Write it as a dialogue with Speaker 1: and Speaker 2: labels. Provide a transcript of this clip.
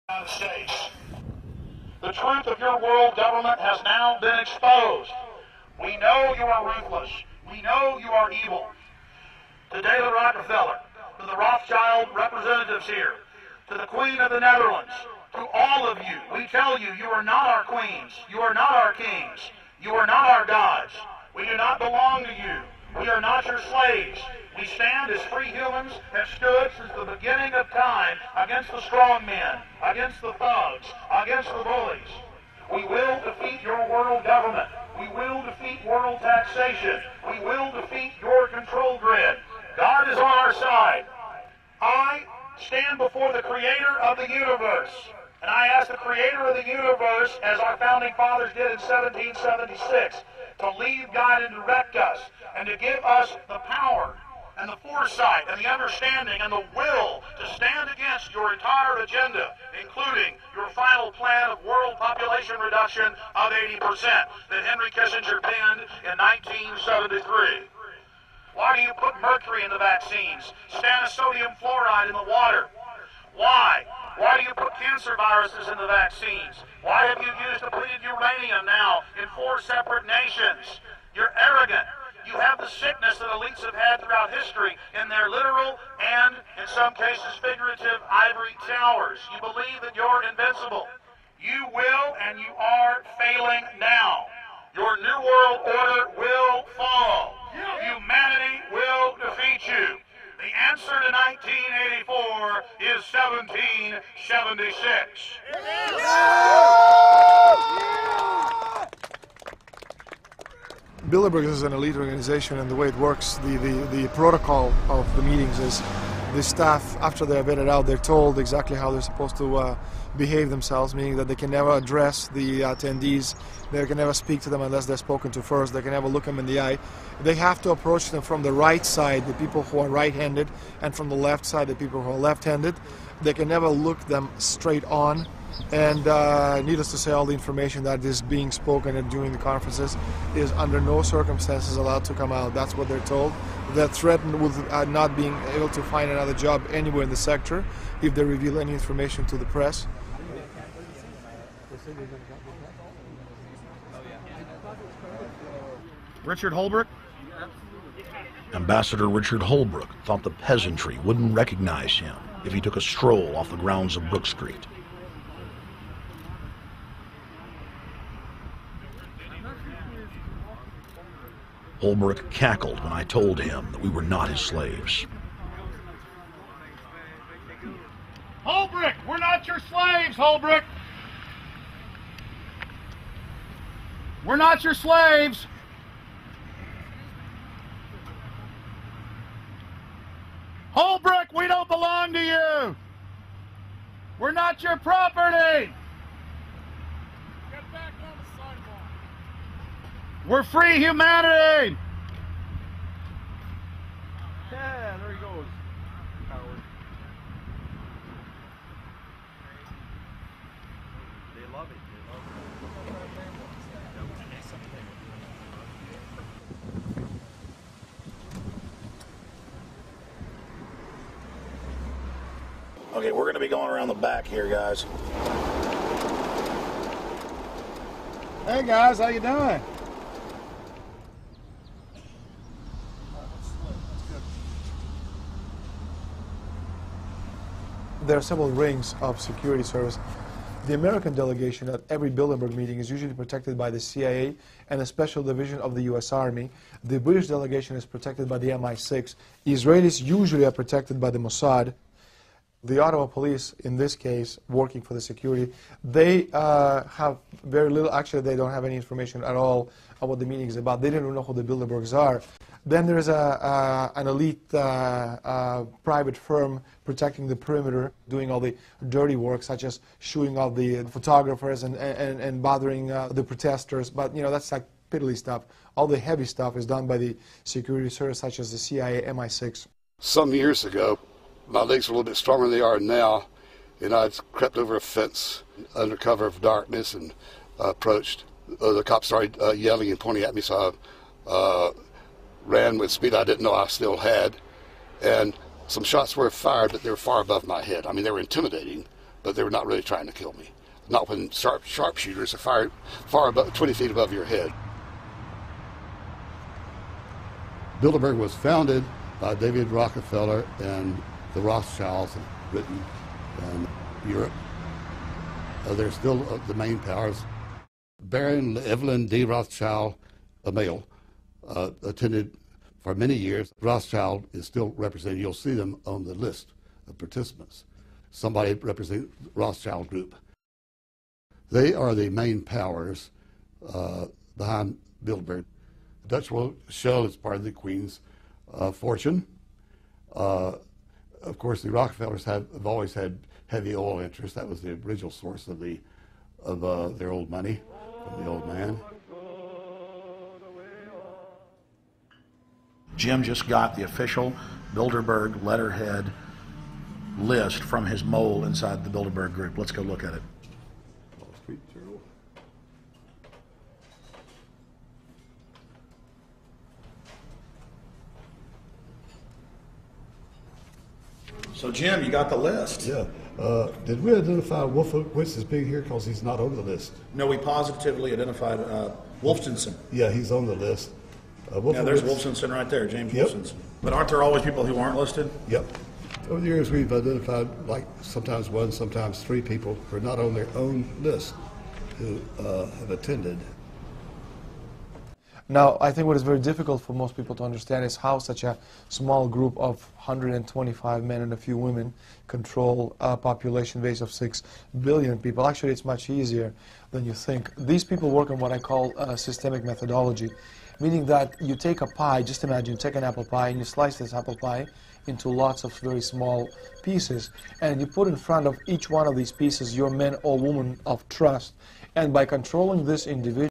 Speaker 1: United States. The truth of your world government has now been exposed. We know you are ruthless. We know you are evil. To David Rockefeller, to the Rothschild representatives here, to the Queen of the Netherlands, to all of you, we tell you, you are not our queens. You are not our kings. You are not our gods. We do not belong to you. We are not your slaves. We stand as free humans, have stood since the beginning of time against the strong men, against the thugs, against the bullies. We will defeat your world government. We will defeat world taxation. We will defeat your control grid. God is on our side. I stand before the creator of the universe, and I ask the creator of the universe, as our founding fathers did in 1776, to lead, guide, and direct us, and to give us the power and the foresight and the understanding and the will to stand against your entire agenda, including your final plan of world population reduction of 80% that Henry Kissinger penned in 1973. Why do you put mercury in the vaccines, sodium fluoride in the water? Why? Why do you put cancer viruses in the vaccines? Why have you used depleted uranium now in 4 separate nations? You're arrogant. You have the sickness that elites have had throughout history in their literal and, in some cases, figurative ivory towers. You believe that you're invincible. You will and you are failing now. Your New World Order will fall. Humanity will defeat you. The answer to 1984 is 1776.
Speaker 2: Bilderberg is an elite organization, and the way it works, the protocol of the meetings is the staff, after they're vetted out, they're told exactly how they're supposed to behave themselves, meaning that they can never address the attendees, they can never speak to them unless they're spoken to first, they can never look them in the eye. They have to approach them from the right side, the people who are right-handed, and from the left side, the people who are left-handed. They can never look them straight on. And needless to say, all the information that is being spoken during the conferences is under no circumstances allowed to come out. That's what they're told. They're threatened with not being able to find another job anywhere in the sector if they reveal any information to the press.
Speaker 3: Richard Holbrooke? Ambassador Richard Holbrooke thought the peasantry wouldn't recognize him if he took a stroll off the grounds of Brook Street. Holbrooke cackled when I told him that we were not his slaves.
Speaker 1: Holbrooke, we're not your slaves, Holbrooke. We're not your slaves. Holbrooke, we don't belong to you. We're not your property. Get back on the sidewalk. We're free humanity. Yeah, there he goes. Howard. They love it.
Speaker 3: Okay, we're going to be going around the back here, guys.
Speaker 2: Hey guys, how you doing? There are several rings of security service. The American delegation at every Bilderberg meeting is usually protected by the CIA and a special division of the U.S. Army. The British delegation is protected by the MI6. Israelis usually are protected by the Mossad. The Ottawa police, in this case, working for the security, they have very little, actually they don't have any information at all on what the meeting is about. They don't even know who the Bilderbergs are. Then there's an elite private firm protecting the perimeter, doing all the dirty work, such as shooing off the photographers and bothering the protesters. But, you know, that's like piddly stuff. All the heavy stuff is done by the security service, such as the CIA, MI6.
Speaker 4: Some years ago, my legs were a little bit stronger than they are now, and I'd crept over a fence under cover of darkness and approached. The cops started yelling and pointing at me, so I ran with speed I didn't know I still had, and some shots were fired, but they were far above my head. I mean, they were intimidating, but they were not really trying to kill me. Not when sharpshooters are fired far above, 20 feet above your head. Bilderberg was founded by David Rockefeller and the Rothschilds in Britain and Europe. They're still the main powers. Baron Evelyn D. Rothschild, a male, attended for many years. Rothschild is still represented. You'll see them on the list of participants. Somebody representing the Rothschild group. They are the main powers behind Bilderberg. The Dutch shell is part of the Queen's fortune. Of course, the Rockefellers have always had heavy oil interests. That was the original source of their old money from the old man.
Speaker 3: Jim just got the official Bilderberg letterhead list from his mole inside the Bilderberg group. Let's go look at it.
Speaker 4: Wall Street Journal.
Speaker 3: So Jim, you got the list.
Speaker 4: Yeah. Did we identify Wolfowitz as being here because he's not on the list?
Speaker 3: No, we positively identified Wolfenson.
Speaker 4: Yeah, he's on the list.
Speaker 3: Yeah, there's Wolfenson right there, James
Speaker 4: Yep.
Speaker 3: Wolfenson. But aren't there always people who aren't listed?
Speaker 4: Yep. Over the years, we've identified like sometimes one, sometimes three people who are not on their own list who have attended.
Speaker 2: Now, I think what is very difficult for most people to understand is how such a small group of 125 men and a few women control a population base of 6 billion people. Actually, it's much easier than you think. These people work on what I call systemic methodology, meaning that you take a pie, just imagine you take an apple pie and you slice this apple pie into lots of very small pieces, and you put in front of each one of these pieces your men or women of trust, and by controlling this individual,